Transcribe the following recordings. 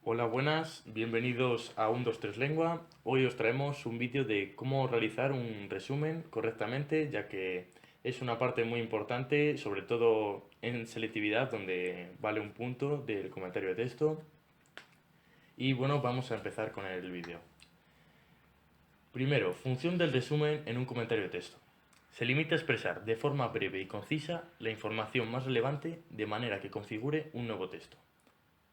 Hola, buenas, bienvenidos a 1, 2, 3 Lengua. Hoy os traemos un vídeo de cómo realizar un resumen correctamente, ya que es una parte muy importante, sobre todo en selectividad, donde vale un punto del comentario de texto. Y bueno, vamos a empezar con el vídeo. Primero, función del resumen en un comentario de texto. Se limita a expresar de forma breve y concisa la información más relevante de manera que configure un nuevo texto.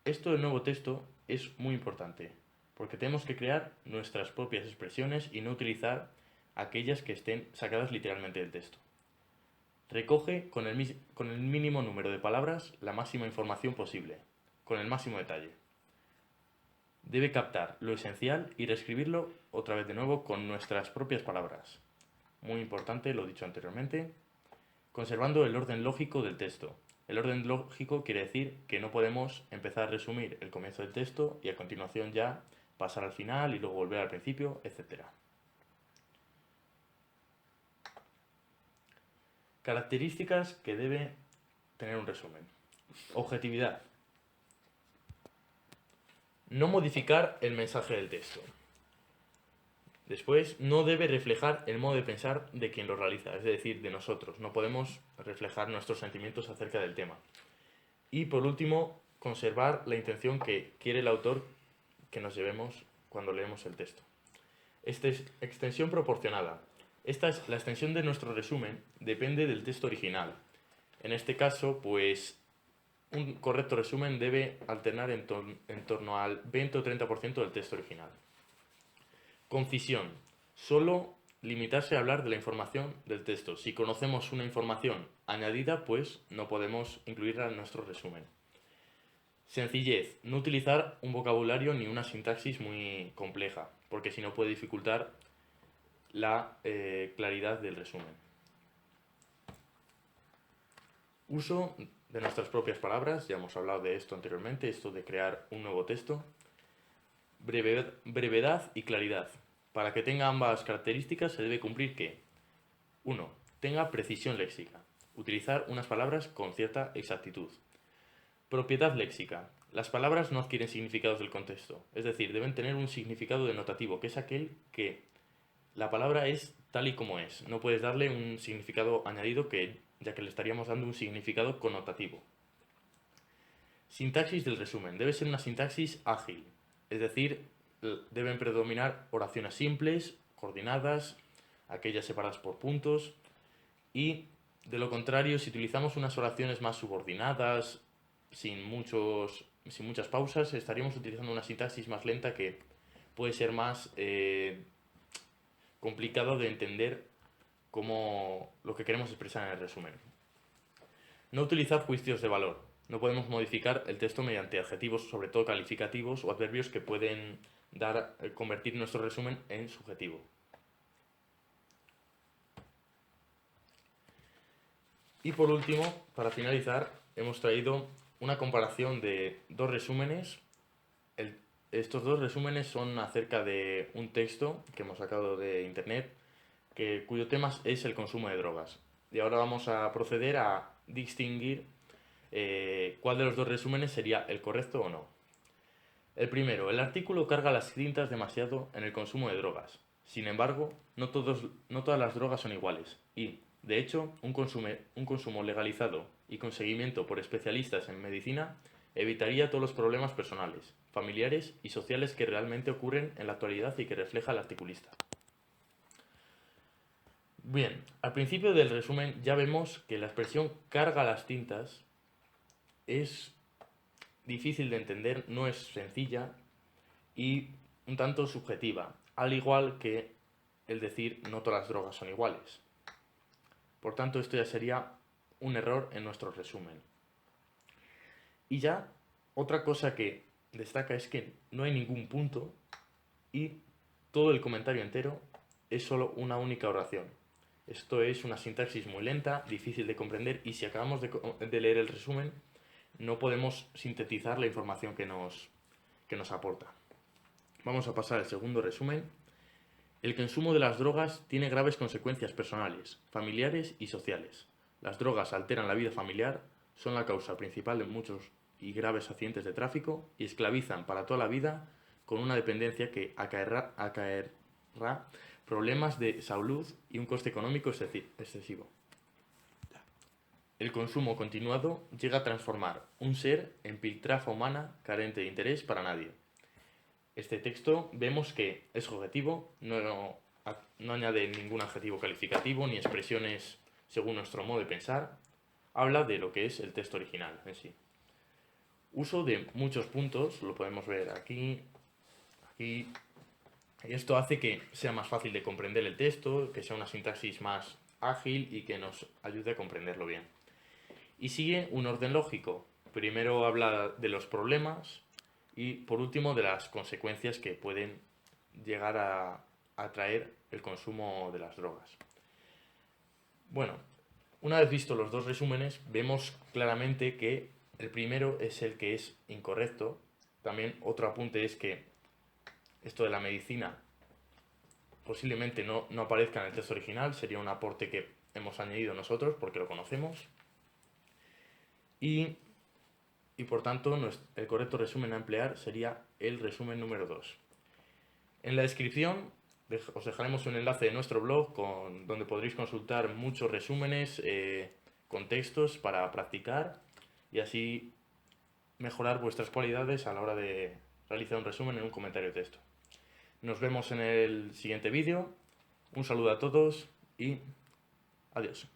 Esto del nuevo texto es muy importante, porque tenemos que crear nuestras propias expresiones y no utilizar aquellas que estén sacadas literalmente del texto. Recoge con el mínimo número de palabras la máxima información posible, con el máximo detalle. Debe captar lo esencial y reescribirlo otra vez de nuevo con nuestras propias palabras. Muy importante, lo dicho anteriormente, conservando el orden lógico del texto. El orden lógico quiere decir que no podemos empezar a resumir el comienzo del texto y a continuación ya pasar al final y luego volver al principio, etc. Características que debe tener un resumen. Objetividad. No modificar el mensaje del texto. Después, no debe reflejar el modo de pensar de quien lo realiza, es decir, de nosotros. No podemos reflejar nuestros sentimientos acerca del tema. Y por último, conservar la intención que quiere el autor que nos llevemos cuando leemos el texto. Extensión proporcionada. Esta es la extensión de nuestro resumen, depende del texto original. En este caso, pues un correcto resumen debe alternar en torno al 20 o 30% del texto original. Concisión. Solo limitarse a hablar de la información del texto. Si conocemos una información añadida, pues no podemos incluirla en nuestro resumen. Sencillez. No utilizar un vocabulario ni una sintaxis muy compleja, porque si no puede dificultar la claridad del resumen. Uso de nuestras propias palabras, ya hemos hablado de esto anteriormente, esto de crear un nuevo texto. Brevedad y claridad. Para que tenga ambas características se debe cumplir que 1. Tenga precisión léxica. Utilizar unas palabras con cierta exactitud. Propiedad léxica. Las palabras no adquieren significados del contexto, es decir, deben tener un significado denotativo, que es aquel que la palabra es tal y como es. No puedes darle un significado añadido ya que le estaríamos dando un significado connotativo. Sintaxis del resumen. Debe ser una sintaxis ágil, es decir, deben predominar oraciones simples, coordinadas, aquellas separadas por puntos, y de lo contrario, si utilizamos unas oraciones más subordinadas, sin muchas pausas, estaríamos utilizando una sintaxis más lenta que puede ser más complicado de entender como lo que queremos expresar en el resumen. No utilizar juicios de valor. No podemos modificar el texto mediante adjetivos, sobre todo calificativos o adverbios que pueden convertir nuestro resumen en subjetivo. Y por último, para finalizar, hemos traído una comparación de dos resúmenes. Estos dos resúmenes son acerca de un texto que hemos sacado de internet, cuyo tema es el consumo de drogas. Y ahora vamos a proceder a distinguir cuál de los dos resúmenes sería el correcto o no. El primero, el artículo carga las tintas demasiado en el consumo de drogas. Sin embargo, no todas las drogas son iguales y, de hecho, un consumo legalizado y con seguimiento por especialistas en medicina evitaría todos los problemas personales, familiares y sociales que realmente ocurren en la actualidad y que refleja el articulista. Bien, al principio del resumen ya vemos que la expresión carga las tintas es difícil de entender, no es sencilla y un tanto subjetiva, al igual que el decir no todas las drogas son iguales. Por tanto, esto ya sería un error en nuestro resumen. Y ya, otra cosa que destaca es que no hay ningún punto y todo el comentario entero es solo una única oración. Esto es una sintaxis muy lenta, difícil de comprender y si acabamos de leer el resumen no podemos sintetizar la información que nos aporta. Vamos a pasar al segundo resumen. El consumo de las drogas tiene graves consecuencias personales, familiares y sociales. Las drogas alteran la vida familiar, son la causa principal de muchos y graves accidentes de tráfico y esclavizan para toda la vida con una dependencia que acaerá problemas de salud y un coste económico excesivo. El consumo continuado llega a transformar un ser en piltrafa humana carente de interés para nadie. Este texto vemos que es objetivo, no añade ningún adjetivo calificativo ni expresiones según nuestro modo de pensar, habla de lo que es el texto original en sí. Uso de muchos puntos, lo podemos ver aquí, aquí. Esto hace que sea más fácil de comprender el texto, que sea una sintaxis más ágil y que nos ayude a comprenderlo bien. Y sigue un orden lógico. Primero habla de los problemas y por último de las consecuencias que pueden llegar a traer el consumo de las drogas. Bueno, una vez visto los dos resúmenes, vemos claramente que el primero es el que es incorrecto. También otro apunte es que esto de la medicina posiblemente no aparezca en el texto original, sería un aporte que hemos añadido nosotros porque lo conocemos. Y por tanto el correcto resumen a emplear sería el resumen número 2. En la descripción os dejaremos un enlace de nuestro blog donde podréis consultar muchos resúmenes, contextos para practicar y así mejorar vuestras cualidades a la hora de realizar un resumen en un comentario de texto. Nos vemos en el siguiente vídeo. Un saludo a todos y adiós.